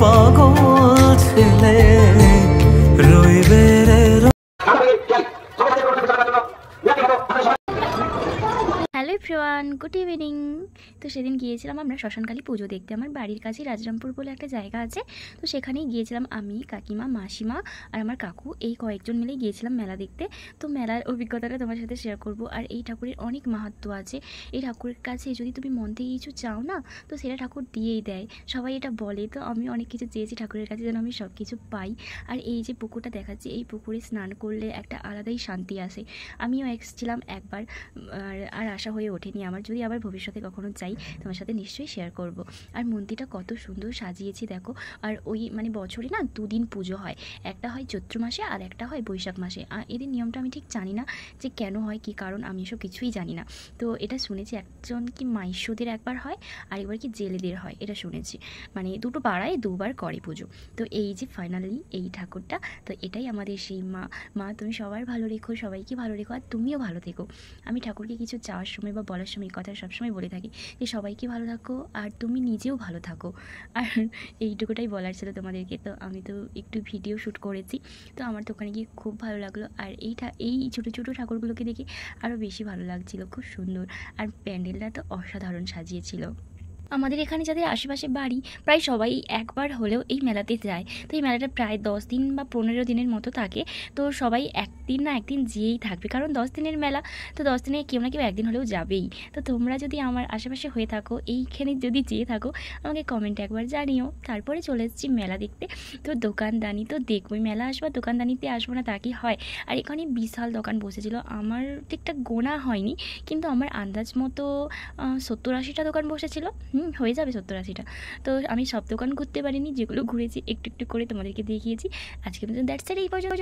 পাগল ছেলে রইবে রে। Hello everyone, good evening. তো সেদিন গিয়েছিলাম আমরা শ্মশানকালী পুজো দেখতে। আমার বাড়ির কাছে রাজরামপুর বলে একটা জায়গা আছে, তো সেখানেই গিয়েছিলাম আমি, কাকিমা, মাসিমা আর আমার কাকু, এই কয়েকজন মিলে গিয়েছিলাম মেলা দেখতে। তো মেলার অভিজ্ঞতাটা তোমার সাথে শেয়ার করব। আর এই ঠাকুরের অনেক মাহাত্ম্য আছে। এই ঠাকুরের কাছে যদি তুমি মন থেকে কিছু চাও না, তো সেটা ঠাকুর দিয়েই দেয়, সবাই এটা বলে। তো আমি অনেক কিছু চেয়েছি ঠাকুরের কাছে যেন আমি সব কিছু পাই। আর এই যে পুকুরটা দেখাচ্ছি, এই পুকুরে স্নান করলে একটা আলাদাই শান্তি আসে। আমিও এসেছিলাম একবার, আর আশা হয়ে ওঠেনি আমার। যদি আবার ভবিষ্যতে কখনো চাই তোমার সাথে নিশ্চয়ই শেয়ার করব। আর মন্দিরটা কত সুন্দর সাজিয়েছি দেখো। আর ওই মানে বছরে না দুদিন পুজো হয়, একটা হয় চৈত্র মাসে আর একটা হয় বৈশাখ মাসে। আর এদের নিয়মটা আমি ঠিক জানি না যে কেন হয়, কি কারণ, আমি এসব কিছুই জানি না। তো এটা শুনেছি একজন কি মাইশ্যদের একবার হয় আর একবার কি জেলেদের হয়, এটা শুনেছি। মানে দুটো পাড়ায় দুবার করে পুজো। তো এই যে ফাইনালি এই ঠাকুরটা, তো এটাই আমাদের সেই মা তুমি সবার ভালো রেখো, সবাইকে ভালো রেখো, আর তুমিও ভালো থেকো। আমি ঠাকুরকে কিছু চাওয়ার সময় বা বলার সময় এই কথা সবসময় বলে থাকি যে সবাইকে ভালো থাকো আর তুমি নিজেও ভালো থাকো। আর এইটুকুটাই বলার ছিল তোমাদেরকে। তো আমি তো একটু ভিডিও শ্যুট করেছি, তো আমার তো ওখানে গিয়ে খুব ভালো লাগলো। আর এই ছোটো ছোটো ঠাকুরগুলোকে দেখে আরও বেশি ভালো লাগছিল, খুব সুন্দর। আর প্যান্ডেলটা তো অসাধারণ সাজিয়েছিল। আমাদের এখানে যাদের আশেপাশে বাড়ি, প্রায় সবাই একবার হলেও এই মেলাতে যায়। তো এই মেলাটা প্রায় 10 দিন বা 15 দিনের মতো থাকে। তো সবাই একদিন না একদিন যেয়েই থাকবে, কারণ 10 দিনের মেলা, তো 10 দিনে কেউ না কেউ একদিন হলেও যাবেই। তো তোমরা যদি আমার আশেপাশে হয়ে থাকো, এইখানে যদি যেয়ে থাকো, আমাকে কমেন্টে একবার জানিও। তারপরে চলে এসেছি মেলা দেখতে। তো দোকানদানি তো দেখবোই, মেলা আসবো দোকানদানিতে আসবো না তা কি হয়। আর এখানে বিশাল দোকান বসেছিল, আমার ঠিকঠাক গোনা হয়নি, কিন্তু আমার আন্দাজ মতো 70-80টা দোকান বসেছিল। হয়ে যাবে 70-80টা। তো আমি সব দোকান ঘুরতে পারিনি, যেগুলো ঘুরেছি একটু একটু করে তোমাদেরকে দেখিয়েছি। আজকে মতো দ্যাটস ইট, এই পর্যন্ত।